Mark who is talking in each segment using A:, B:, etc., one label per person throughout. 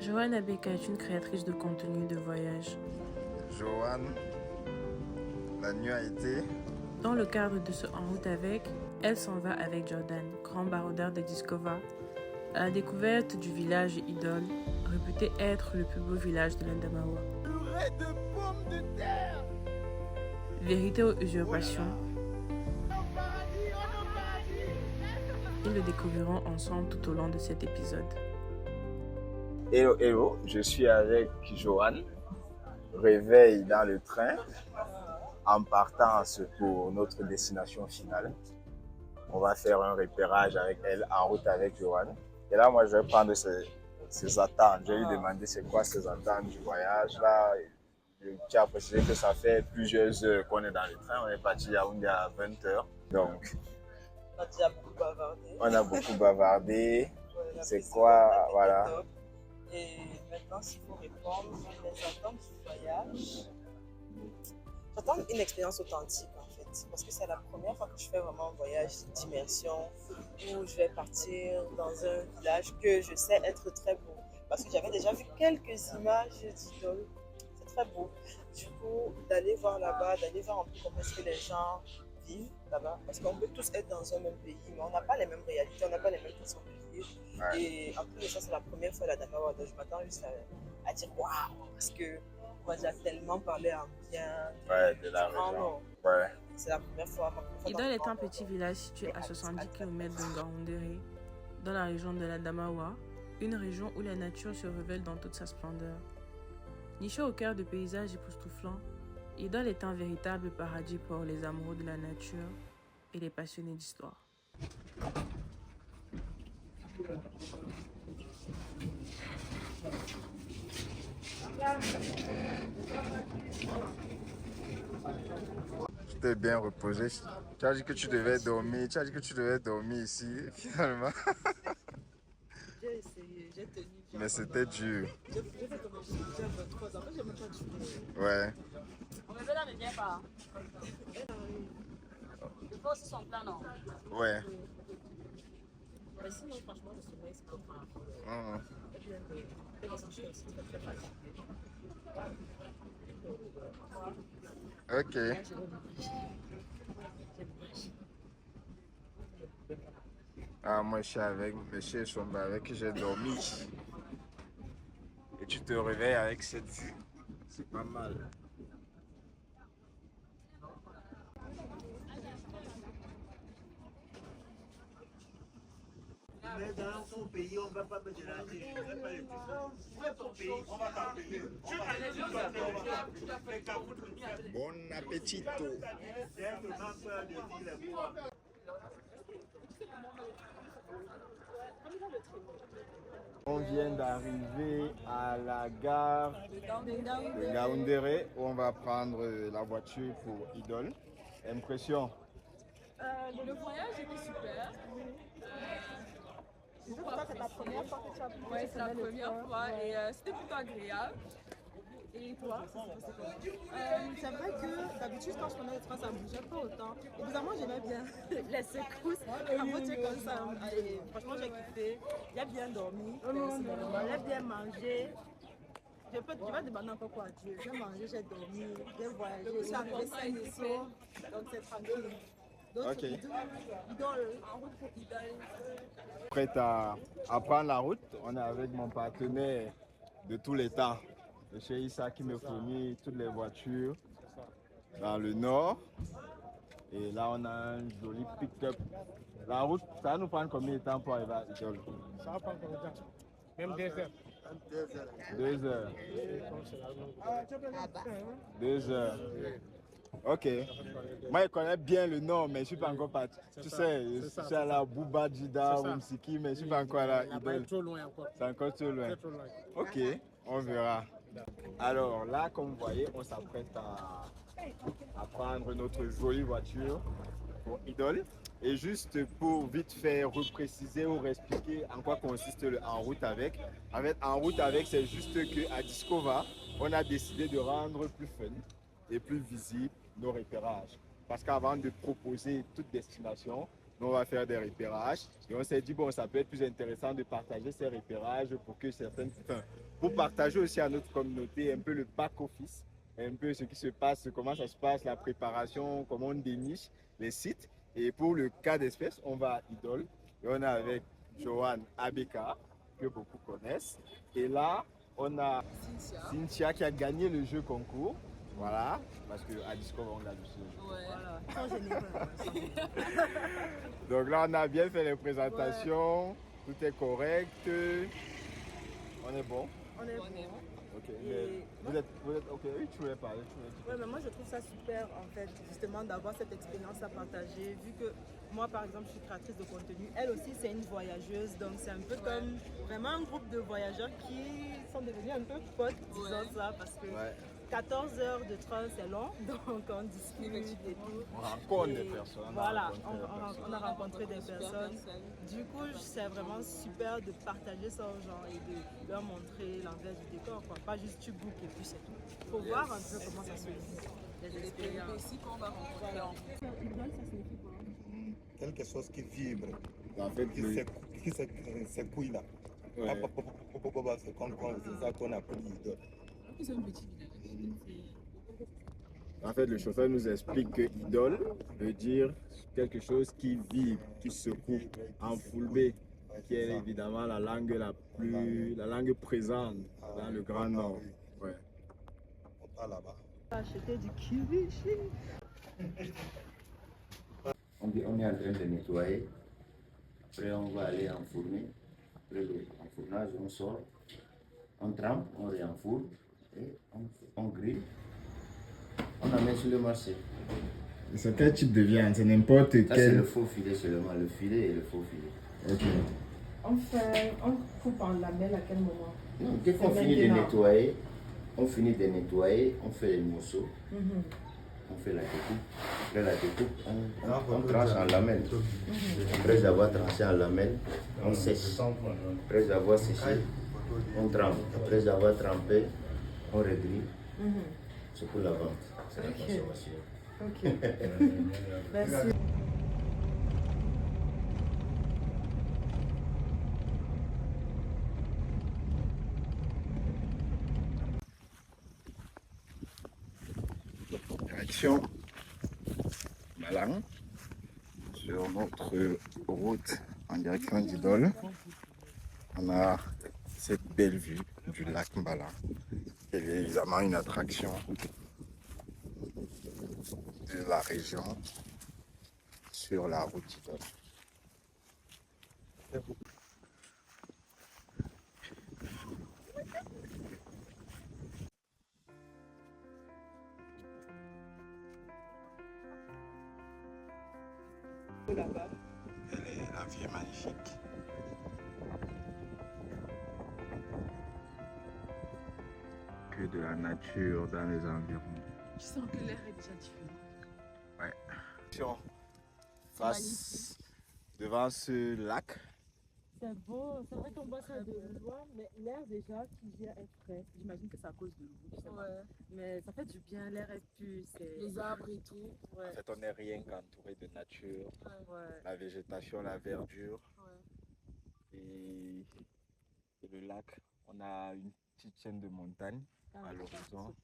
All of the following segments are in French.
A: Joanne Abeka est une créatrice de contenu de voyage.
B: Joanne, la nuit a été.
A: Dans le cadre de ce En route avec, elle s'en va avec Jordan, grand baroudeur de Discover, à la découverte du village Idol, réputé être le plus beau village de l'Adamawa.
B: De pommes de terre.
A: Vérité ou usurpation, ils le découvriront ensemble tout au long de cet épisode.
B: Hello, hello, je suis avec Joanne. Réveil dans le train en partance pour notre destination finale. On va faire un repérage avec elle en route avec Joanne. Et là, moi, je vais prendre ses attentes. Je vais lui demander c'est quoi ses attentes du voyage. Là, tu as précisé que ça fait plusieurs heures qu'on est dans le train. On est parti à Yaoundé à 20h. Donc,
C: on a déjà beaucoup bavardé.
B: On a beaucoup bavardé. C'est quoi, voilà.
C: Et maintenant, s'il faut répondre, les attentes du voyage. J'attends une expérience authentique en fait, parce que c'est la première fois que je fais vraiment un voyage d'immersion où je vais partir dans un village que je sais être très beau. Parce que j'avais déjà vu quelques images d'Idol, c'est très beau. Du coup, d'aller voir là-bas, d'aller voir un peu comment est-ce que les gens vivent là-bas, parce qu'on peut tous être dans un même pays, mais on n'a pas les mêmes réalités, on n'a pas les mêmes façons de vivre. Ouais. Et en plus de ça, c'est la première fois à l'Adamawa, donc je m'attends juste à dire waouh, parce que moi j'ai tellement parlé en bien
B: de la région. Ouais.
C: C'est la première fois.
A: Idol est un petit village situé à 70 km de Ngaoundéré, dans la région de l'Adamawa, une région où la nature se révèle dans toute sa splendeur. Niché au cœur de paysages époustouflants, Idol est un véritable paradis pour les amoureux de la nature et les passionnés d'histoire.
B: Tu t'es bien reposé. Tu as dit que tu devais dormir. Tu as dit que tu devais dormir ici, finalement.
C: J'ai essayé, j'ai tenu.
B: Mais c'était dur.
C: J'ai fait comme j'ai 23 ans, j'ai même pas du
B: Ouais.
D: On me là, ne vient pas. Il faut aussi son plan, non?
B: Ouais.
C: Mais sinon, franchement, le sommeil, c'est comme
B: Ok. Ah, moi, je suis avec Monsieur Somba, avec qui j'ai dormi. Et tu te réveilles avec cette vue. C'est pas mal.
E: Mais dans son pays, on ne va pas me déranger. Je ne vais pas les toucher. Ouais, ton pays, on va t'appeler.
B: Bon appétit.
E: J'ai vraiment peur de dire les mots.
B: On vient d'arriver à la gare de Ngaoundéré où on va prendre la voiture pour Idol. Impression?
F: Le voyage était super.
G: C'est la première fois que tu as pris.
F: Oui, c'est la première fois et c'était plutôt agréable. Et toi,
G: c'est vrai que d'habitude, quand je prenais le train, ça ne bougeait pas autant. Et bizarrement, j'aimais bien les secousses, la voiture comme ça. Et franchement, j'ai kiffé. J'ai bien dormi. J'ai bien mangé. Je vais demander encore quoi à Dieu. J'ai mangé, j'ai dormi, j'ai voyagé. Je suis arrivée sain ici. Donc c'est tranquille.
B: Ok.
G: Idol, en route pour Idol.
B: Prête à prendre la route. On est avec mon partenaire de tous les temps, le chez Issa, qui me fournit toutes les voitures dans le nord. Et là, on a un joli pick-up. La route, ça va nous prendre combien de temps pour arriver à Idol?
H: Ça va prendre combien de temps? Même 2 heures.
B: 2 heures. 2 heures. Ok. Moi, je connais bien le nord, mais je ne suis pas encore parti. Tu sais, je suis à la Bouba, Djida, Wumsiki, mais je ne suis pas encore à la Idol.
H: Trop loin encore.
B: C'est encore trop loin. Ok, on verra. Alors là, comme vous voyez, on s'apprête à prendre notre jolie voiture pour Idol. Et juste pour vite faire repréciser ou réexpliquer en quoi consiste le En route avec. En route avec, c'est juste qu'à Discover, on a décidé de rendre plus fun et plus visible nos repérages. Parce qu'avant de proposer toute destination, Nous, on va faire des repérages. Et on s'est dit, bon, ça peut être plus intéressant de partager ces repérages pour que certaines... Enfin, pour partager aussi à notre communauté un peu le back-office, un peu ce qui se passe, comment ça se passe, la préparation, comment on déniche les sites. Et pour le cas d'espèce, on va à Idol. Et on est avec Johan Abeka, que beaucoup connaissent. Et là, on a Cynthia qui a gagné le jeu concours. Voilà, parce qu'à Discover, on gagne aussi le jeu.
G: Voilà, sans généreux.
B: Donc là, on a bien fait les présentations. Tout est correct. On est bon.
G: On est bon.
B: Ok.
G: Et-
B: Vous êtes ok. Oui, tu voulais parler.
G: Ouais, mais moi je trouve ça super en fait, justement d'avoir cette expérience à partager, vu que moi par exemple je suis créatrice de contenu, elle aussi c'est une voyageuse, donc c'est un peu comme vraiment un groupe de voyageurs qui sont devenus un peu potes, disons ça, parce que
B: Ouais.
G: 14 heures de train c'est long, donc on discute et tout.
B: On rencontre
G: Et
B: des personnes.
G: Voilà, on a rencontré des personnes. Du coup, c'est vraiment super de partager ça aux gens et de leur montrer l'envers du décor, quoi. Pas juste tu bookes et puis c'est tout. Il faut voir un peu comment ça se vit, les expériences.
F: Ici, qu'on va rencontrer.
E: Quelque chose qui vibre,
B: En fait,
E: qui s'écouille là.
B: Ouais.
E: C'est ça qu'on appelle Idol.
B: En fait, le chauffeur nous explique que idole veut dire quelque chose qui vibre, qui secoue, enfoulbé, qui est évidemment la langue la langue présente dans le Grand Nord. Ouais.
E: On part là-bas.
G: Acheter du kirishi.
I: On est en train de nettoyer. Après, on va aller enfourner. Après l'enfournage, on sort. On trempe, on réenfourne et on grille. On amène sur le marché.
B: C'est quel type de viande? C'est n'importe
I: Ça, c'est
B: quel.
I: le faux filet seulement, le filet et le faux filet.
B: Ok.
G: On coupe en lamelles à quel moment?
I: Non, dès qu'on finit de nettoyer, on fait les morceaux, on fait la découpe. Après la découpe, on tranche en lamelles. Après avoir tranché en lamelles, on sèche. Après avoir séché, on trempe. Après avoir trempé, on réduit. C'est pour la vente, c'est la consommation.
G: Ok. Merci.
B: Direction Malang sur notre route en direction d'Idol. On a cette belle vue du lac Mbala. Elle est évidemment une attraction de la région sur la route d'Idol. La vie est magnifique. Que de la nature dans les environs.
F: Je sens que l'air est déjà différent.
B: Ouais. Face devant ce lac.
G: C'est beau, c'est vrai qu'on voit ça de loin, mais l'air déjà qui vient est frais. J'imagine que c'est à cause de l'eau, je sais pas. Mais ça fait du bien, l'air est pur, c'est...
F: Les arbres et tout.
G: Ouais.
B: En fait, on n'est rien qu'entouré de nature,
G: Ouais.
B: la végétation, la verdure
F: Ouais.
B: et le lac. On a une petite chaîne de montagne à l'horizon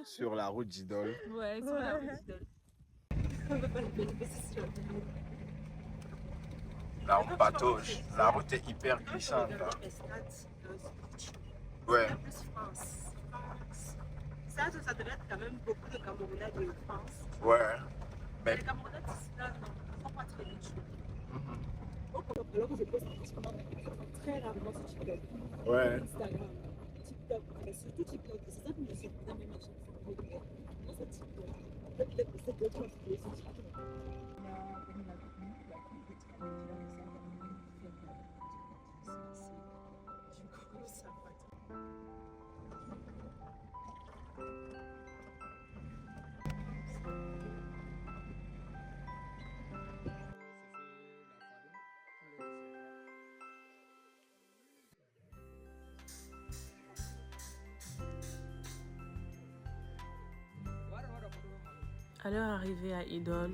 B: sur la route d'Idol.
F: Ouais, sur la route d'Idol.
B: Là, on patauge. La route est hyper glissante. Hein. Ouais.
G: Ça devrait être quand même beaucoup de Camerounais de France.
B: Ouais.
G: Mais les Camerounais d'ici là, non, ils ne sont pas très habitués. Alors que je pose la question, très rarement sur TikTok.
B: Ouais.
G: Instagram, TikTok, mais surtout TikTok. C'est ça qui me surprend même à chaque fois. Moi, c'est TikTok. Peut-être que c'est d'autres choses qui sont sur TikTok.
A: À leur arrivée à Idol,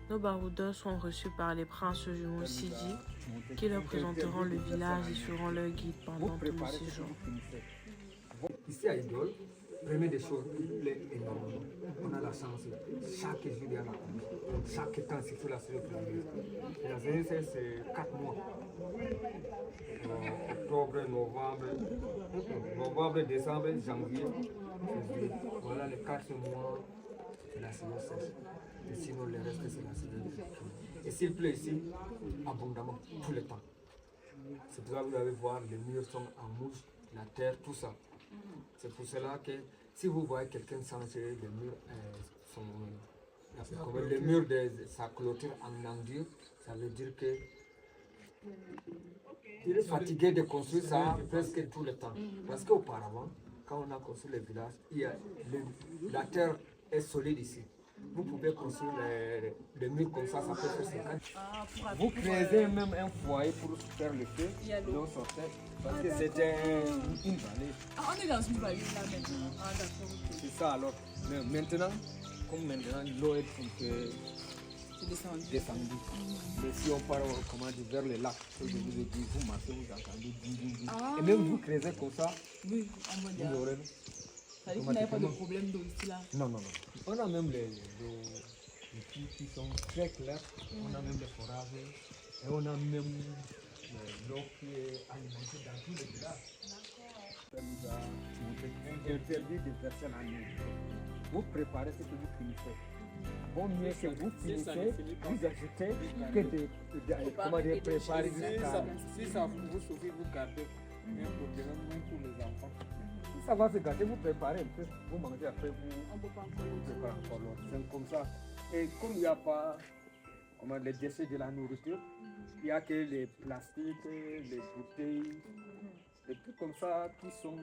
A: Nos baroudeurs sont reçus par les princes jumeaux Sidi qui leur présenteront le village et seront leurs guides pendant tout le séjour.
J: Ici à Idole, première des choses, il est énorme. On a la chance, chaque jour il y a la pluie. Chaque temps, il faut la saison pluvieuse. Et la saison, c'est 4 mois. Octobre, novembre, décembre, janvier, février. Voilà les 4 mois, c'est la saison sèche. Et sinon, le reste, c'est la saison de pluie. Et s'il pleut ici, abondamment, tout le temps. C'est pour ça que vous allez voir, les murs sont en mousse, la terre, tout ça. C'est pour cela que si vous voyez quelqu'un changer les murs, les murs de sa clôture en endur, ça veut dire que il est fatigué de construire ça presque tout le temps. Parce qu'auparavant, quand on a construit les villages, la terre est solide ici. Vous pouvez construire les murs comme ça peut faire 50. Vous créez même un foyer pour faire le feu, l'eau sortait, parce que c'était une vallée.
F: Ah, on est dans une vallée là maintenant. Ah, d'accord.
J: C'est ça alors. Mais maintenant, comme maintenant, l'eau est un peu descendue. Mais si on part vers le lac, je vous ai dit, vous marchez, vous entendez. Et même vous créez comme ça,
F: oui,
J: vous aurez.
F: Ça veut dire qu'il n'y a pas de problème d'eau ici là.
J: Non. On a même les puits qui sont très clairs. On a même les forages. Et on a même l'eau qui est alimentée dans tous les villages. Ça nous a interdit de verser la neige. Vous préparez ce que vous finissez. Bon mieux que vous finissez, vous ajoutez que de préparer jusqu'à. Si ça vous suffit, vous gardez même pour les enfants. Ça va se gâter, vous préparez un peu, vous mangez après, vous préparez encore l'autre. C'est comme ça. Et comme il n'y a pas les déchets de la nourriture, il n'y a que les plastiques, les bouteilles, des trucs comme ça qui sont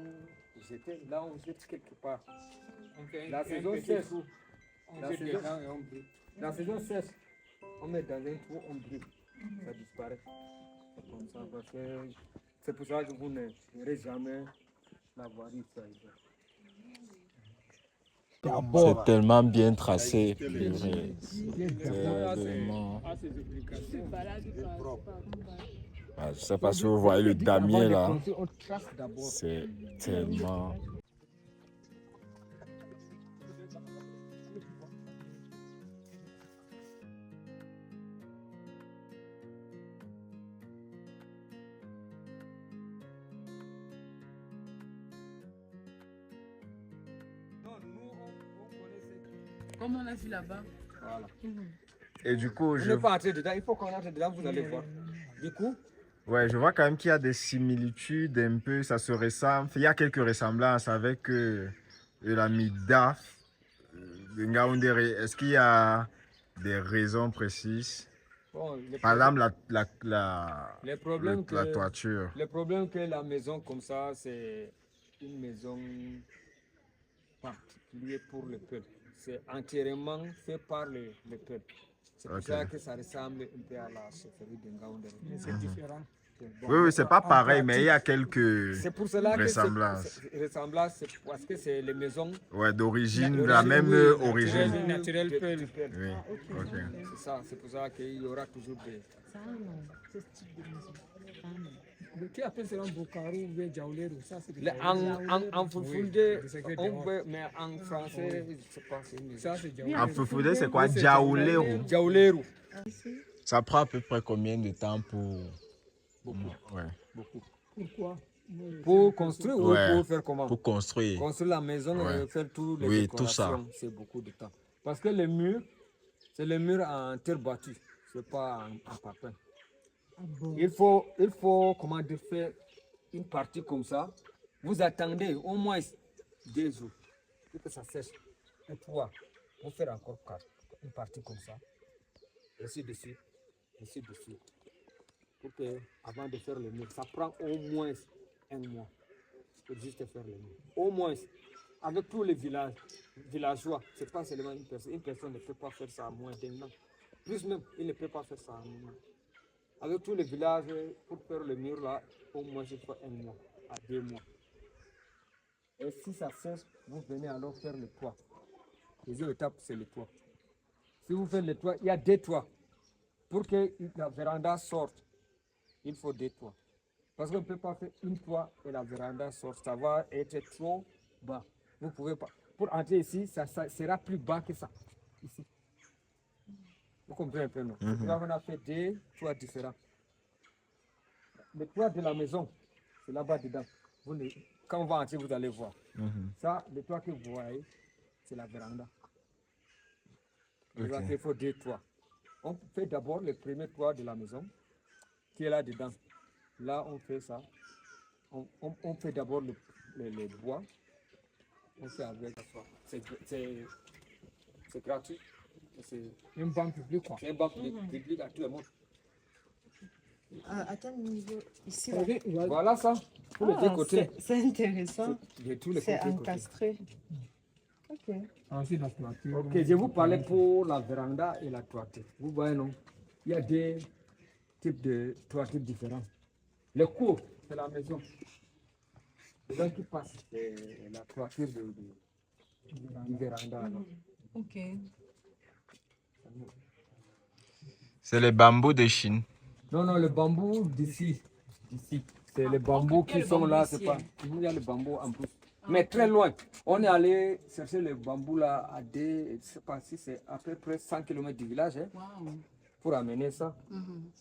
J: jetés. Là, on jette quelque part. La saison sèche. La saison sèche, on met dans un trou, on brûle. Ça disparaît. C'est comme ça, parce que c'est pour ça que vous ne verrez jamais.
B: C'est tellement bien tracé. Tellement... Je ne sais pas si vous voyez le damier là. C'est tellement...
F: Comme on a vu là-bas.
J: Voilà.
B: Et du coup,
J: je ne vais pas entrer dedans, il faut qu'on entre dedans, vous allez voir. Du coup,
B: ouais, je vois quand même qu'il y a des similitudes un peu, ça se ressemble. Il y a quelques ressemblances avec la Mida de Ngaoundéré. Est-ce qu'il y a des raisons précises?
J: Bon,
B: par exemple, la toiture.
J: Le problème que la maison comme ça, c'est une maison particulière pour le peuple. C'est entièrement fait par le peuple. C'est pour ça que ça ressemble un peu à la chefferie de Ngaoundéré. Mais c'est différent. Bon,
B: oui, c'est pas pareil, mais il y a quelques
J: ressemblances. C'est parce que c'est les maisons
B: d'origine, la même origine.
J: Naturelle peuple.
B: Oui, ok.
J: C'est ça, c'est pour ça qu'il y aura toujours des...
G: Ce type de maison.
J: Qui appelle ça un boucarou ou bien jaoulero? En fulfulde, on peut, mais en français, je ne sais pas si c'est
B: en fulfulde, c'est quoi? Jaoulero.
J: Jaoulero.
B: Ça prend à peu près combien de temps pour...
J: Beaucoup.
B: Ouais.
J: Beaucoup. Pourquoi? Pour construire ou pour faire comment?
B: Pour construire.
J: Construire la maison et faire tous les décorations, c'est beaucoup de temps. Parce que les murs, c'est les murs en terre battue, ce n'est pas en papin. Il faut comment dire, faire une partie comme ça. Vous attendez au moins 2 jours pour que ça sèche. Et pour faire encore une partie comme ça. Ainsi de suite. Pour que, avant de faire le mur, ça prend au moins 1 mois pour juste faire le mur. Au moins, avec tous les villageois, ce n'est pas seulement une personne. Une personne ne peut pas faire ça à moins d'1 an. Plus même, il ne peut pas faire ça à 1 an. Avec tous les villages, pour faire le mur là, au moins il faut 1 mois à 2 mois. Et si ça sèche, vous venez alors faire le toit. Deuxième étape, c'est le toit. Si vous faites les toits, il y a deux toits. Pour que la véranda sorte, il faut deux toits. Parce qu'on ne peut pas faire une toit et la véranda sorte. Ça va être trop bas. Vous pouvez pas. Pour entrer ici, ça sera plus bas que ça. Ici. Vous comprenez un peu, non? Là, on a fait deux toits différents. Le toit de la maison, c'est là-bas dedans. Quand on va entrer, vous allez voir. Ça, le toit que vous voyez, c'est la véranda. Okay. Il faut deux toits. On fait d'abord le premier toit de la maison, qui est là-dedans. Là, on fait ça. On fait d'abord le bois. On fait avec. C'est gratuit. C'est une banque publique, quoi. C'est une banque publique à tout le monde.
C: À quel niveau? Ici,
J: là. Voilà ça. Pour les deux côtés.
C: C'est intéressant.
J: C'est
C: encastré. Ok.
J: Ensuite, la toiture. Ok, je vous parlais pour la véranda et la toiture. Vous voyez, non? Il y a des types de toitures différents. Le cours, c'est la maison. Les gens qui passent, c'est la toiture du véranda.
C: Ok.
B: C'est les bambous de Chine.
J: Non, le bambou d'ici. C'est les bambous qui sont là. C'est pas. Il y a le bambou en plus. Mais très loin. On est allé chercher le bambou là à je ne sais pas si c'est à peu près 100 km du village pour amener ça.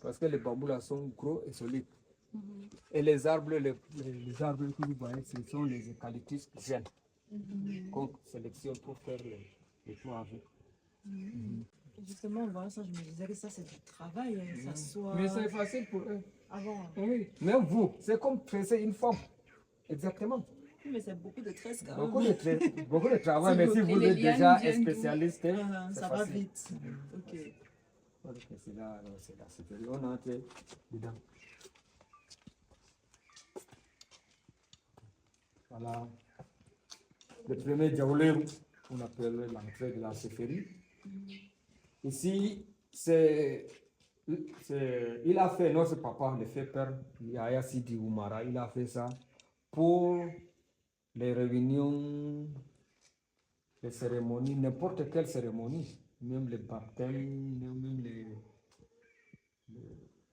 J: Parce que les bambous là sont gros et solides. Et les arbres, les arbres que vous voyez, ce sont les eucalyptus jeunes qu'on sélectionne pour faire les toits avec.
C: Justement, en voyant ça, je me disais que ça c'est du travail. Ça soit...
J: Mais c'est facile pour eux.
C: Avant.
J: Oui. Même vous, c'est comme tresser une forme. Exactement.
C: Mais c'est beaucoup de tresse quand
J: beaucoup
C: même.
J: Beaucoup de travail, mais si vous êtes déjà un spécialiste,
C: ça va vite. Ok.
J: C'est là, on a entré dedans. Voilà. Le premier diaoulé, on appelle l'entrée de la chefferie. Ici, il a fait, notre papa, le fait père, Yaya Sidi Oumara, il a fait ça pour les réunions, les cérémonies, n'importe quelle cérémonie, même les baptêmes, même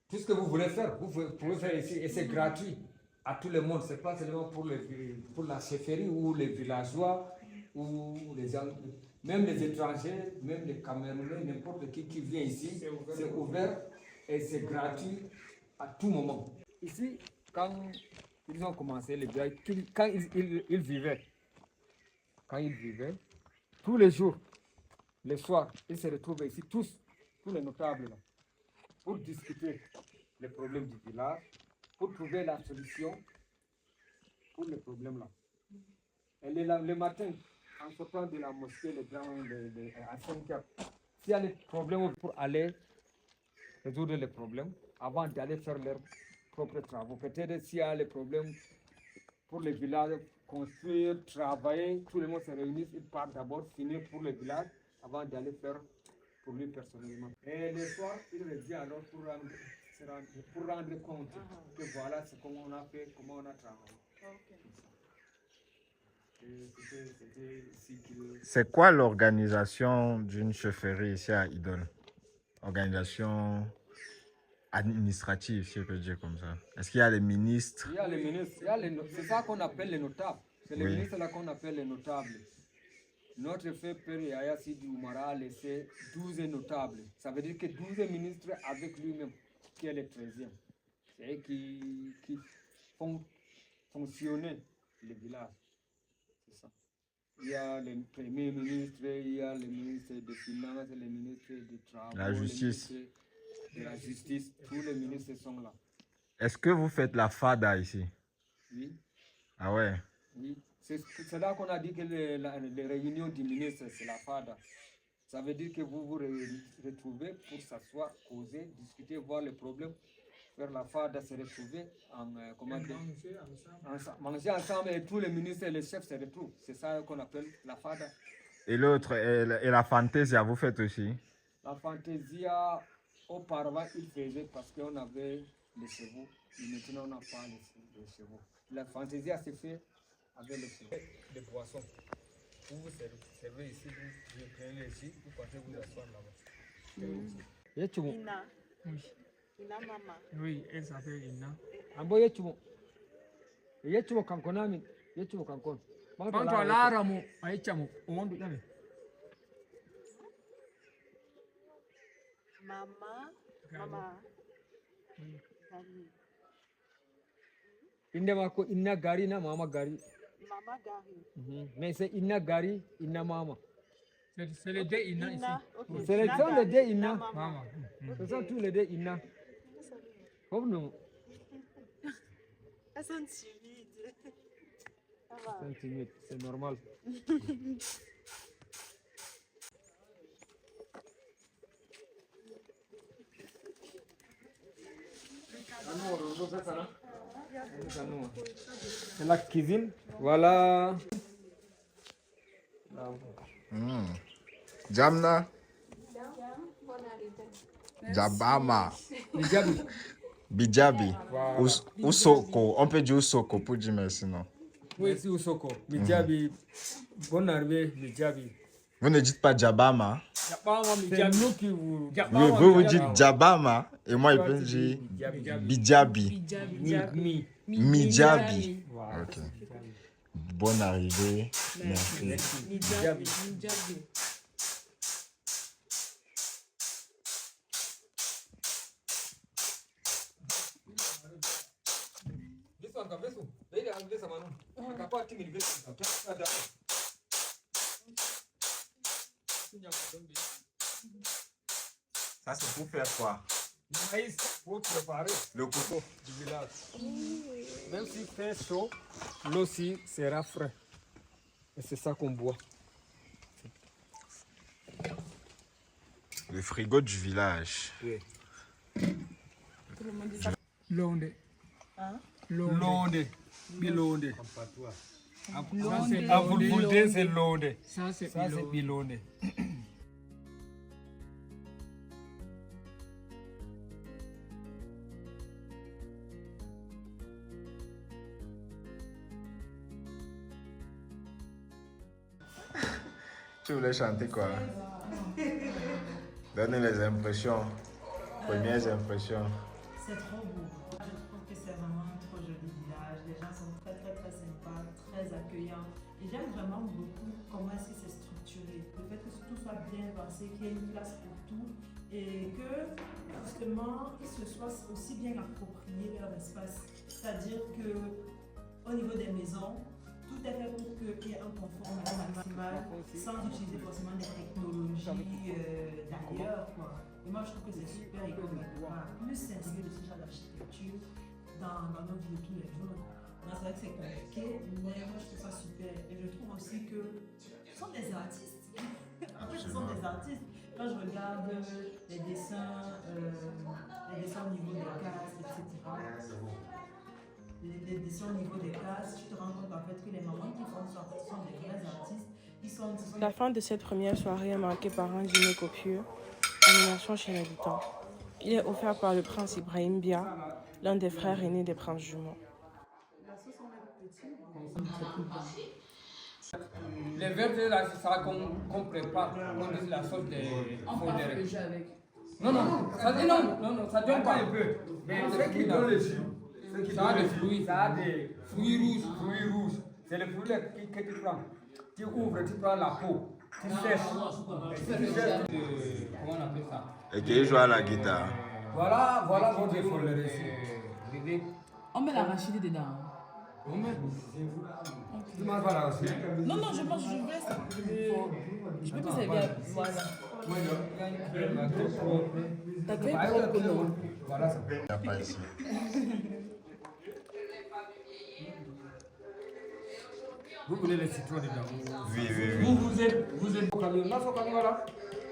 J: tout ce que vous voulez faire, vous pouvez faire ici et c'est gratuit à tout le monde. Ce n'est pas seulement pour la chefferie ou les villageois ou les gens, même les étrangers, même les Camerounais, n'importe qui vient ici, c'est ouvert et c'est gratuit à tout moment. Ici, quand ils ont commencé les villages, quand ils vivaient, tous les jours, les soirs, ils se retrouvaient ici, tous les notables, là, pour discuter les problèmes du village, pour trouver la solution pour les problèmes là. Et le matin, en sortant de la mosquée, à 5 heures, s'il y a des problèmes pour aller résoudre les problèmes, avant d'aller faire leurs propres travaux. Peut-être s'il y a les problèmes pour les villages, construire, travailler, tout le monde se réunit, ils partent d'abord finir pour le village avant d'aller faire pour lui personnellement. Et le soir, il revient alors pour rendre compte que voilà ce qu'on a fait, comment on a travaillé.
B: C'est quoi l'organisation d'une chefferie ici à Idol? Organisation administrative, si je peux dire comme ça. Est-ce qu'il y a les ministres?
J: Il y a les ministres, c'est ça qu'on appelle les notables. C'est les ministres là qu'on appelle les notables. Notre fait Père Yaya Sidi Oumara a laissé 12 notables. Ça veut dire que 12 ministres avec lui-même, qui est le 13e. C'est eux qui font fonctionner le village. C'est ça. Il y a le premier ministre, il y a le ministre des Finances, le ministre du Travail,
B: la justice.
J: Le ministre de la Justice. Tous les ministres sont là.
B: Est-ce que vous faites la FADA ici?
J: Oui.
B: Ah ouais?
J: Oui. C'est là qu'on a dit que les réunions du ministre, c'est la FADA. Ça veut dire que vous vous retrouvez pour s'asseoir, causer, discuter, voir les problèmes. Faire la FADA, se retrouver manger ensemble et tous les ministres et les chefs se retrouvent. C'est ça qu'on appelle la FADA.
B: Et l'autre, et la Fantasia, vous faites aussi?
J: La Fantasia, auparavant, il faisait parce qu'on avait les chevaux. Et maintenant, on n'a pas les chevaux. La Fantasia se fait avec les chevaux, les boissons. Vous vous servez ici, vous prenez ici, vous partez vous asseoir là-bas.
C: Ina. Ina Mama.
H: Oui, elle s'appelle Ina. Ambo yechumo. Yechumo kankonami, yechumo kankon. Bantu alara mu aichamu, umondu yame.
C: Mama. Mama. Gari.
H: Inde mako inna gari na mama gari.
C: Mama Gari.
H: Mais c'est inna gari, inna mama.
F: C'est les deux Ina ici.
C: Okay.
H: C'est les deux inna.
F: Maman.
H: Ce sont tous les deux inna. Comme nous.
C: Elles sont timides. Ça va.
H: C'est timide, c'est normal. C'est la cuisine. Voilà.
B: Jamna. Jabama.
H: Bijabi.
B: Bijabi. Usoko. On peut dire Usoko pour dire merci, non?
H: Oui, c'est Usoko. Bijabi. Bonne arrivée, Bijabi.
B: Vous ne dites pas Jabama.
H: C'est nous qui vous.
B: Oui, vous dites Jabama et moi je peux dire Bijabi. Mijabi. Ok. Bonne arrivée. Merci.
H: Bijabi.
B: Ça c'est pour faire quoi?
H: Le maïs pour préparer
B: Le couteau
H: du village. Même s'il fait chaud, l'eau aussi sera frais. Et c'est ça qu'on boit.
B: Le frigo du village.
H: Oui.
F: Londe.
C: Hein?
H: Londe. Bilonde. En
F: Londe.
H: Fulfulde, c'est londe.
F: Ça, c'est
H: Ça, c'est bilonde.
B: Tu voulais chanter quoi? Donnez les impressions. Premières impressions.
G: C'est trop beau. Je trouve que c'est vraiment un trop joli village. Les gens sont très sympas, très accueillants. Et j'aime vraiment beaucoup comment est-ce que c'est structuré. Le fait que tout soit bien pensé, qu'il y ait une place pour tout et que justement ils se soient aussi bien appropriés leur espace. C'est-à-dire que au niveau des maisons, tout est fait pour qu'il y ait un confort maximal sans utiliser forcément des technologies d'ailleurs, quoi. Et moi, je trouve que c'est super et qu'on doit plus s'inspirer de ce genre d'architecture dans nos vies de tous les jours. Non, c'est vrai que c'est compliqué, mais moi, je trouve ça super. Et je trouve aussi que ce sont des artistes. En fait, ce sont des artistes. Quand je regarde les dessins au niveau des castes, etc., les dessins au niveau des classes, tu te rends compte en fait que les mamans qui font ça sont des vrais artistes.
A: La fin de cette première soirée est marquée par un dîner copieux, animation chez l'habitant. Il est offert par le prince Ibrahim Bia, l'un des frères aînés des princes jumeaux.
H: Les verres là, c'est ça qu'on prépare, on dit la sauce des fondérés. Non, ça donne pas un peu. Mais ce qui donne le jus, ça a des fruits, fruits rouges. C'est le fruit que tu prends. Tu ouvres, tu prends la peau, tu sèches. Comment on appelle ça?
B: Et qui joue à la guitare.
H: Voilà votre fondéré ici.
D: On met l'arachide dedans.
H: On met. Tu manges pas l'arachide?
D: Non, je pense que je vais ça. Je peux te servir. Voilà. T'as fait propre non?
H: Voilà ça.
B: Il n'y a pas ici.
H: Vous voulez les citrons dedans?
B: Oui.
H: Vous êtes au camion. Là, son camion là.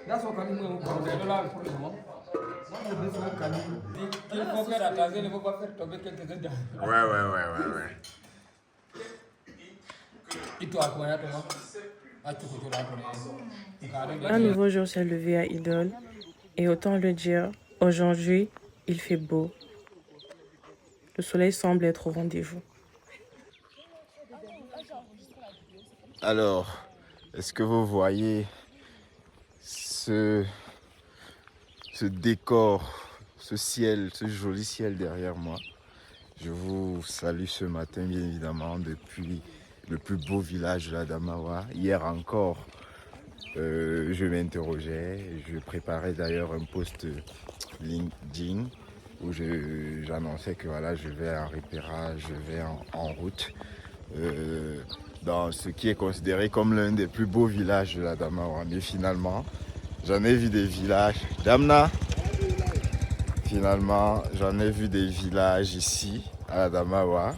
H: Là, son camion, on est là pour le moment. Moi, je vais sur le camion. Il faut faire attention, il ne faut pas faire tomber quelques-uns dedans.
B: Ouais.
H: Et toi, quoi,
A: Un nouveau jour s'est levé à Idole, et autant le dire, aujourd'hui, il fait beau. Le soleil semble être au rendez-vous.
B: Alors, Est-ce que vous voyez ce décor, ce ciel, ce joli ciel derrière moi? Je vous salue ce matin, bien évidemment, depuis le plus beau village de l'Adamawa. Hier encore, je m'interrogeais, je préparais d'ailleurs un post LinkedIn où j'annonçais que voilà, je vais en repérage, je vais en route dans ce qui est considéré comme l'un des plus beaux villages de l'Adamawa. Mais finalement, j'en ai vu des villages. Damna! Finalement, j'en ai vu des villages ici, à l'Adamawa.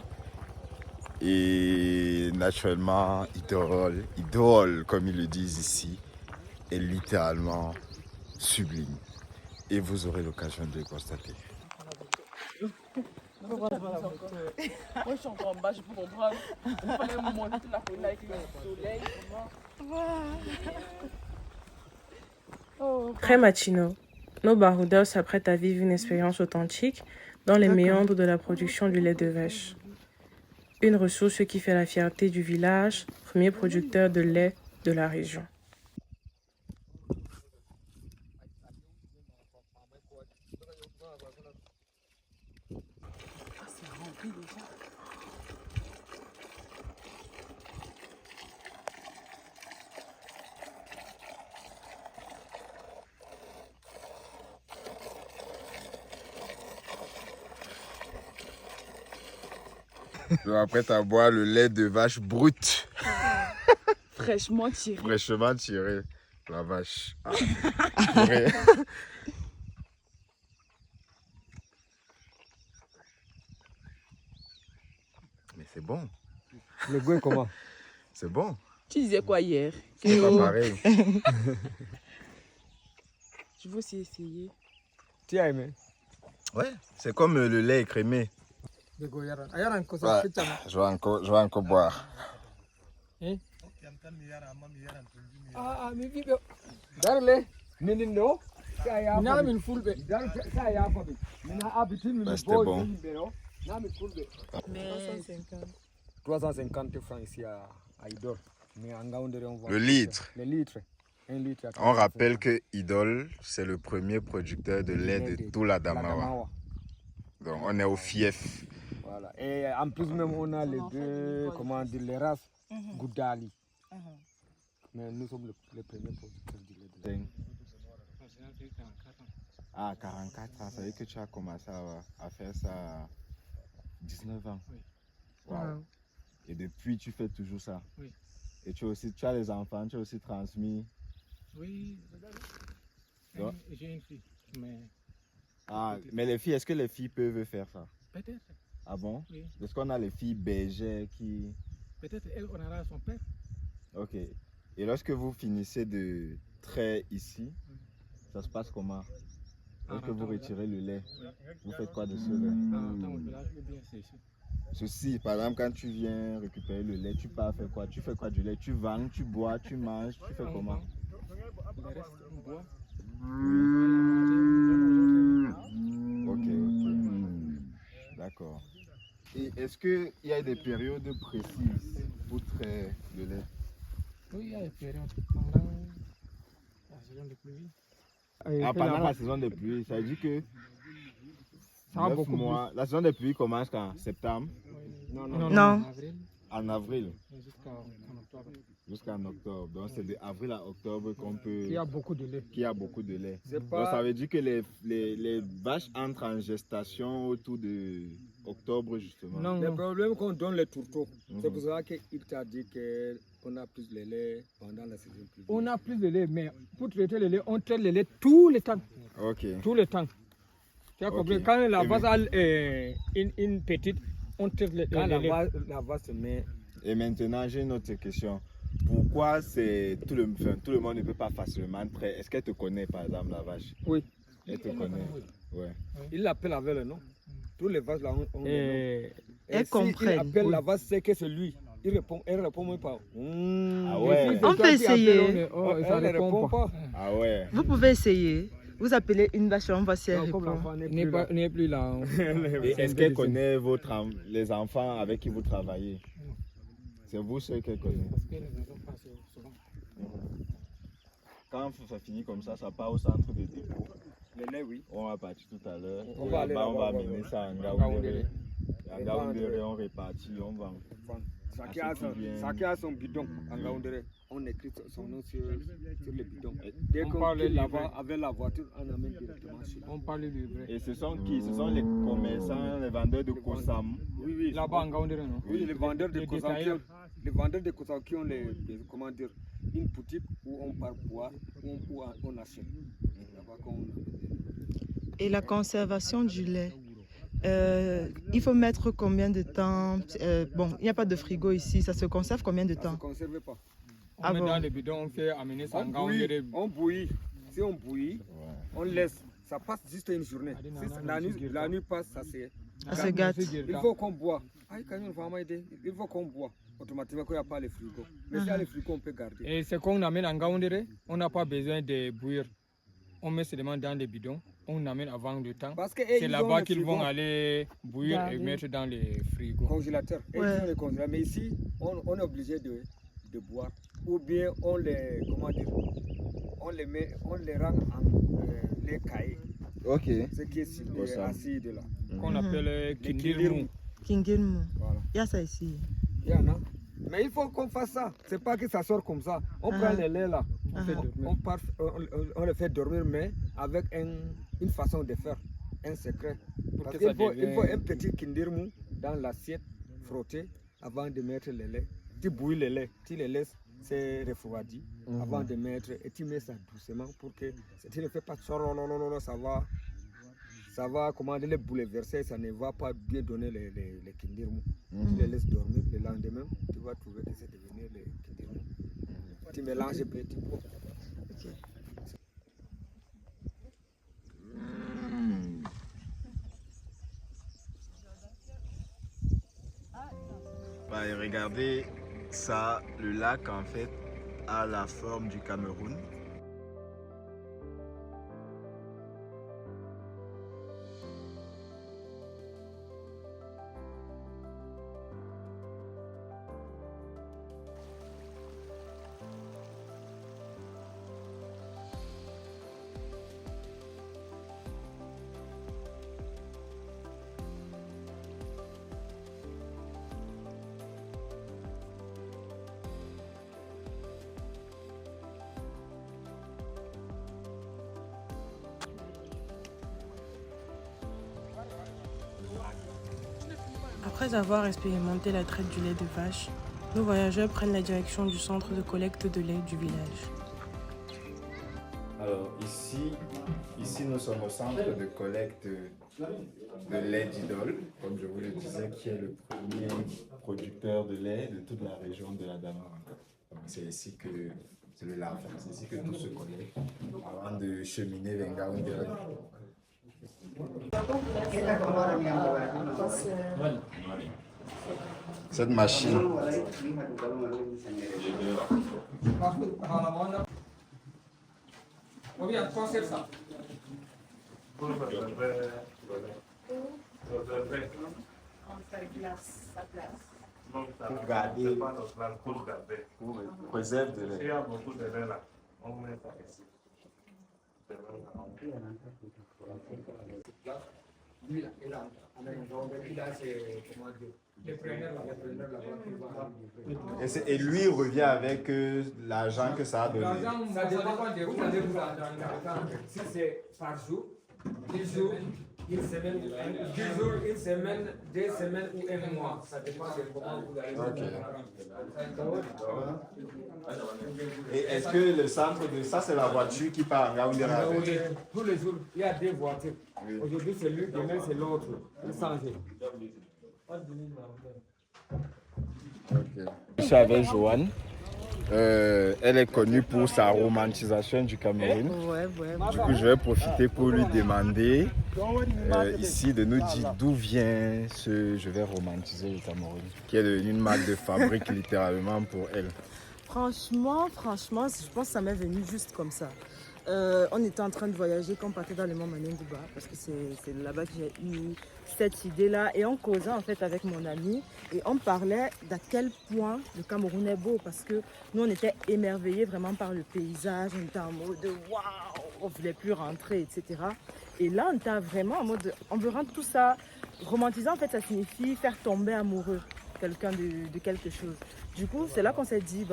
B: Et naturellement, Idol, comme ils le disent ici, est littéralement sublime. Et vous aurez l'occasion de le constater.
F: Moi, je suis encore en bas, je peux comprendre. Il fallait monter toute la colline avec le soleil.
A: Très matino, nos baroudeurs s'apprêtent à vivre une expérience authentique dans les méandres de la production du lait de vache. Une ressource qui fait la fierté du village, premier producteur de lait de la région.
B: Je m'apprête à boire le lait de vache brut.
F: Fraîchement tiré.
B: Fraîchement tiré. La vache. Ah. Mais c'est bon.
J: Le goût est comment?
B: C'est bon.
F: Tu disais quoi hier?
B: C'est pas pareil.
F: Je veux aussi essayer.
J: Tu as aimé?
B: Ouais, c'est comme le lait écrémé. Ouais, je vais encore boire.
J: Hein?
B: C'était bon.
J: 350 francs ici à Idol.
B: Le litre.
J: Le litre. Un litre.
B: On rappelle que Idol, c'est le premier producteur de lait de tout l'Adamawa. Donc on est au fief.
J: Voilà. Et en plus même on a les deux, comment dire, les races Goudali. Mais nous sommes les premiers producteurs du lait de lait.
B: Ah, 44 ans, ça veut dire que tu as commencé à faire ça à 19 ans.
J: Oui.
B: Wow. Et depuis tu fais toujours ça.
J: Oui.
B: Et tu as les enfants, tu as aussi transmis.
J: Oui, j'ai une fille.
B: Mais les filles, est-ce que les filles peuvent faire ça?
J: Peut-être.
B: Ah bon?
J: Oui.
B: Est-ce qu'on a les filles bergères qui...
J: Peut-être elle honorera son père.
B: Ok. Et lorsque vous finissez de trait ici, ça se passe comment? Lorsque vous retirez le lait, vous faites quoi de ce lait? Ceci, par exemple, quand tu viens récupérer le lait, tu pars faire quoi? Tu fais quoi du lait? Tu vends, tu bois, tu manges, tu fais comment?
J: Le reste, on boit.
B: Ok. D'accord. Et est-ce qu'il y a des périodes précises pour traire le lait?
J: Oui, il y a des périodes pendant la saison de pluie.
B: Pendant la saison des pluies, ça veut dire que 9 mois. La saison des pluies commence quand? Septembre?
A: Non.
B: En avril.
J: Jusqu'en
B: octobre. Donc c'est de avril à octobre qu'on peut...
J: Qui a beaucoup de lait.
B: Donc ça veut dire que les vaches entrent en gestation autour de octobre justement.
J: Non. Le problème qu'on donne les tourteaux, c'est pour ça qu'il t'a dit qu'on a plus de lait pendant la saison pluvieuse. On a plus de lait, mais pour traiter le lait, on traite le lait tout le temps.
B: Ok.
J: Tout le temps. Tu as compris? Quand la vache a une petite, on traite le lait. La vache se met...
B: Et maintenant, j'ai une autre question. Pourquoi tout le monde ne peut pas facilement traiter? Est-ce qu'elle te connaît, par exemple, la vache?
J: Oui.
B: Elle te connaît? Oui.
J: Il l'appelle avec le nom. Tous les vaches là ont le nom.
G: Elle comprend.
J: Il appelle la vache, c'est que c'est lui. Elle répond même pas.
B: Ah ouais.
G: On peut essayer.
J: Ça ne répond pas.
B: Ah ouais.
G: Vous pouvez essayer. Vous appelez une vache, on va essayer.
J: Comme l'enfant n'est plus là.
B: Et est-ce qu'elle connaît les enfants avec qui vous travaillez? C'est vous ceux qu'elle connaît? Quand ça finit comme ça part au centre de dépôt.
J: Le lait, oui.
B: On va partir tout à l'heure.
J: On va aller
B: là-bas, on va
J: là-bas,
B: amener
J: ouais.
B: ça en
J: Ngaoundéré.
B: Ngaoundéré, on répartit, on vend.
J: Chacun a son bidon en Ngaoundéré. On écrit son nom sur le bidon. Dès
H: On
J: qu'on
H: parle
J: quitte là-bas
H: livré.
J: avec la voiture, on amène directement chez nous.
H: On parle livré.
B: Et ce sont qui? Ce sont les commerçants, les vendeurs de Kosam.
J: Oui, oui.
H: Là-bas en Ngaoundéré, non?
J: Oui, les vendeurs de
H: Les
J: Kosam qui
H: détaillants.
J: ont, les vendeurs de Kosam qui ont comment dire, une boutique où on part boire, où on achète. Là-bas qu'on
G: Et la conservation du lait, il faut mettre combien de temps? Bon, il n'y a pas de frigo ici, ça se conserve combien de
J: ne
G: temps?
J: conserve pas.
H: On met dans les bidons, on fait amener ça en
J: On
H: Ngaoundéré.
J: bouillit. Si on bouillit, on laisse. Ça passe juste une journée. Si la nuit passe, ça c'est.
G: Ça se gâte.
J: Il faut qu'on boit. Il faut qu'on boit. Automatiquement, il n'y a pas le frigo. Mais s'il y a le frigo, on peut garder.
H: Et ce qu'on amène en Ngaoundéré, on n'a pas besoin de bouillir. On met seulement dans les bidons, on amène avant le temps. C'est là-bas qu'ils vont aller bouillir et mettre dans les frigos.
J: Congélateur. Et ils ont les congélateurs. Mais ici, on est obligé de boire. Ou bien on les, comment dire, on les rend en les cahiers.
B: Ok.
J: Ce qui est sur les acides là.
H: Qu'on appelle Kindirmu.
G: Kindirmu.
J: Voilà.
G: Il y a ça ici.
J: Il y en a. Mais il faut qu'on fasse ça. C'est pas que ça sort comme ça. On prend les laits là. On les fait dormir, mais avec une façon de faire, un secret. Parce qu'il faut un petit kindirmu dans l'assiette frotter avant de mettre le lait. Tu bouilles le lait, tu le laisses se refroidir avant de mettre et tu mets ça doucement pour que tu ne fais pas ça va comment dire, les bouleverser, ça ne va pas bien donner les kindirmu. Tu les laisses dormir, le lendemain tu vas trouver que c'est devenu les kindirmu. Tu mélanges un petit peu.
B: Bah, et regardez ça, le lac en fait a la forme du Cameroun.
A: Après avoir expérimenté la traite du lait de vache, nos voyageurs prennent la direction du centre de collecte de lait du village.
B: Alors ici nous sommes au centre de collecte de lait d'Idole, comme je vous le disais, qui est le premier producteur de lait de toute la région de la Dama. C'est ici que c'est le lave, c'est ici que tout se collecte avant de cheminer vers Ngaoundéré. Cette machine.
H: Regarde, conserve ça.
B: Pour garder, pour préserver de lait.
E: Il y a beaucoup de lait là. On met ça ici.
J: Lui, il a c'est comment dire, les preneurs là-bas.
B: Et lui il revient avec l'argent que ça a donné.
J: L'argent, ça dépend de vous. Si c'est par jour, 10 jours, une semaine, 10 jours, une semaine, 2 semaines ou un mois. Ça dépend de comment vous allez
B: Et est-ce que le centre de ça, c'est la voiture qui part en Ngaoundéré avec?
J: Tous les jours, il y a 2 voitures. Aujourd'hui, c'est lui, demain, c'est l'autre. Il change.
B: Je suis avec Joanne. Elle est connue pour sa romantisation du Cameroun. Du coup, je vais profiter pour lui demander ici de nous dire d'où vient ce je vais romantiser le Cameroun, qui est devenu une marque de fabrique littéralement pour elle.
G: Franchement, je pense que ça m'est venu juste comme ça. on était en train de voyager quand on partait dans le Mont Manenduba, parce que c'est là-bas que j'ai eu cette idée-là. Et on causait en fait avec mon ami et on parlait d'à quel point le Cameroun est beau, parce que nous on était émerveillés vraiment par le paysage, on était en mode waouh, on ne voulait plus rentrer, etc. Et là on était vraiment en mode, on veut rendre tout ça romantisant. En fait ça signifie faire tomber amoureux quelqu'un de quelque chose. Du coup c'est là qu'on s'est dit,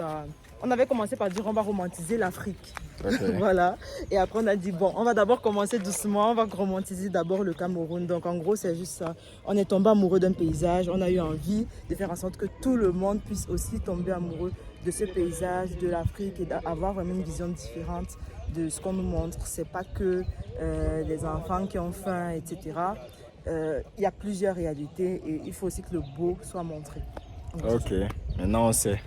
G: on avait commencé par dire on va romantiser l'Afrique. Okay. Voilà. Et après on a dit bon, on va d'abord commencer doucement, on va romantiser d'abord le Cameroun. Donc en gros c'est juste ça. On est tombé amoureux d'un paysage, on a eu envie de faire en sorte que tout le monde puisse aussi tomber amoureux de ce paysage, de l'Afrique, et d'avoir vraiment une vision différente de ce qu'on nous montre. C'est pas que les enfants qui ont faim, etc. Il y a plusieurs réalités et il faut aussi que le beau soit montré.
B: Ok, maintenant on sait.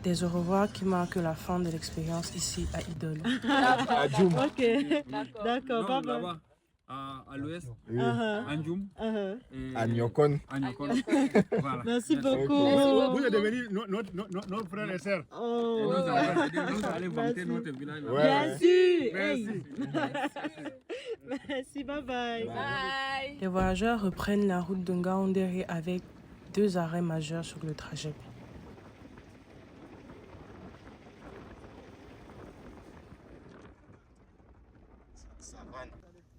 A: Des au revoir qui marquent la fin de l'expérience ici à Idol.
J: À Djoum.
G: Ok, d'accord,
H: non, là-bas, à l'ouest, à Ndjoum,
B: à Nyokon.
G: Voilà. Merci beaucoup.
E: Vous êtes devenus nos frères et sœurs.
G: Oh.
H: Nous allons vanter notre village.
G: Bien sûr.
E: Merci.
G: Merci, bye bye.
A: Bye. Les voyageurs reprennent la route de Ngaoundéré avec 2 arrêts majeurs sur le trajet.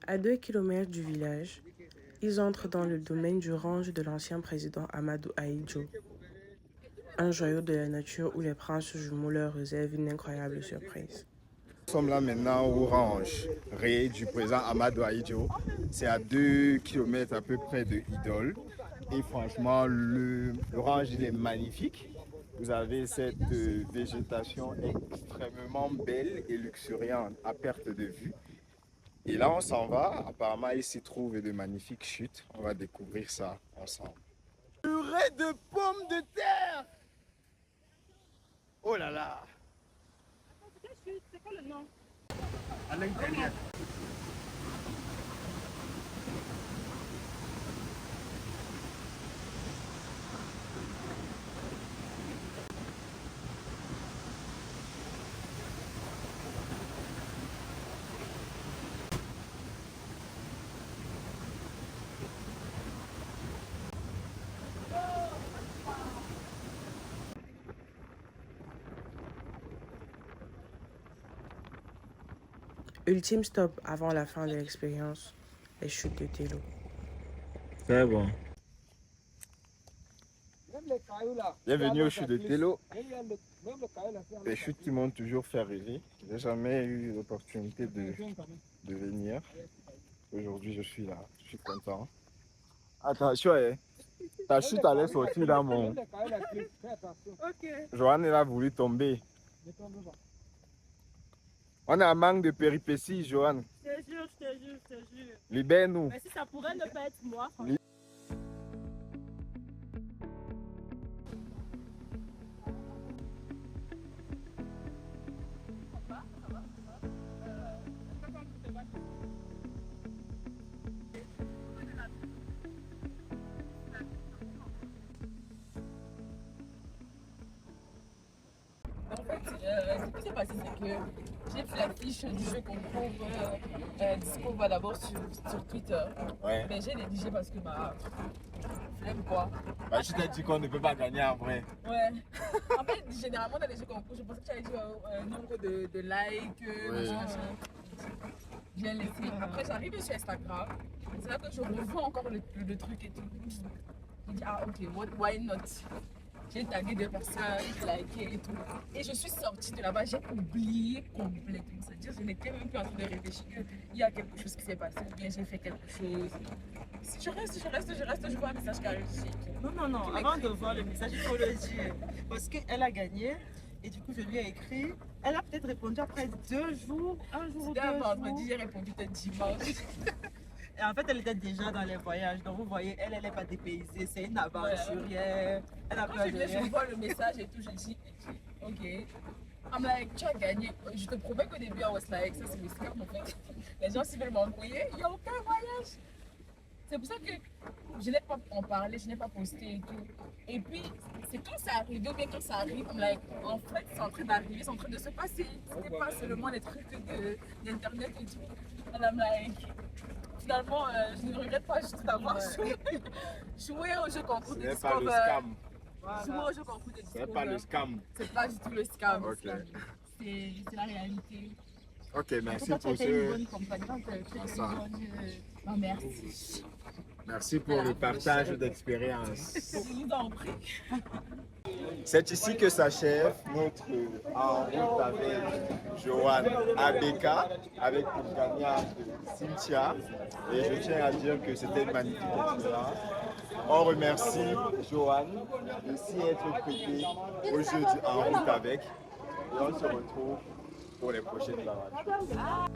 A: À 2 kilomètres du village, ils entrent dans le domaine du ranch de l'ancien président Amadou Ahidjo. Un joyau de la nature où les princes jumeaux leur réservent une incroyable surprise.
B: Nous sommes là maintenant au ranch du président Amadou Ahidjo. C'est à 2 km à peu près de Idol. Et franchement, le ranch il est magnifique. Vous avez cette végétation extrêmement belle et luxuriante à perte de vue. Et là, on s'en va. Apparemment, il s'y trouve de magnifiques chutes. On va découvrir ça ensemble. Purée de pommes de terre! Oh là là!
G: C'est quoi le nom?
E: À l'intérieur.
A: Ultime stop avant la fin de l'expérience, les chutes de Télo.
B: C'est bon. Bienvenue aux chutes de Télo. Les chutes qui m'ont toujours fait rêver. Je n'ai jamais eu l'opportunité de venir. Aujourd'hui, je suis là. Je suis content. Attention, ta chute allait sortir dans mon... Joanne a voulu tomber. On a un manque de péripéties, Joanne.
G: Je te jure, je te jure, je te jure.
B: Libère-nous.
G: Mais si ça pourrait ne pas être moi.
F: En fait, ce qui s'est passé, c'est que j'ai pris la fiche du jeu concours Disco va d'abord sur Twitter.
B: Ouais.
F: Mais j'ai négligé parce que flemme quoi.
B: Je t'ai dit qu'on ne peut pas gagner en vrai.
F: Ouais. En fait, généralement dans les jeux concours, je pensais que tu allais dire un nombre de likes, machin. J'ai laissé. Après, j'arrive sur Instagram. C'est là que je revois encore le truc et tout. Je dis, ah ok, why not? J'ai tagué des personnes, liké et tout. Et je suis sortie de là-bas, j'ai oublié complètement. C'est-à-dire, je n'étais même plus en train de réfléchir qu'il y a quelque chose qui s'est passé, ou bien j'ai fait quelque chose. Si je reste, je vois un message qui arrive ici.
G: Non, avant de voir le message, il faut le dire. Parce qu'elle a gagné. Et du coup, je lui ai écrit. Elle a peut-être répondu après 2 jours, un jour ou 2 jours.
F: Vendredi, j'ai répondu peut-être dimanche.
G: Et en fait, elle était déjà dans les voyages. Donc, vous voyez, elle n'est pas dépaysée. C'est une aventurière. Elle a peur de rien.
F: Je vois le message et tout, je dis, ok. I'm like, tu as gagné. Je te promets qu'au début, I was like, ça c'est le scam en fait. Les gens, s'ils veulent m'embrouiller, il n'y a aucun voyage. C'est pour ça que je n'ai pas en parlé, je n'ai pas posté et tout. Et puis, c'est quand ça arrive, ou bien quand ça arrive, I'm like, en fait, c'est en train d'arriver, c'est en train de se passer. Ce n'est pas seulement des trucs d'internet et tout. And I'm like, finalement, je ne regrette pas juste d'avoir joué au jeu concours de Discover. Jouer au jeu concours de Discover.
B: C'est pas le scam.
F: C'est pas du tout le scam.
B: Ok.
F: C'est la réalité.
B: Ok, merci
F: pour
B: pour
F: ce... une bonne compagnie.
B: Merci. Merci pour le partage d'expérience.
F: Je vous en prie.
B: C'est ici que s'achève notre En route avec Joanne ABK, avec une gagnante Cynthia. Et je tiens à dire que c'était une magnifique expérience. On remercie Joanne de s'y être prêtée au jeu du En route avec. Et on se retrouve pour les prochaines aventures.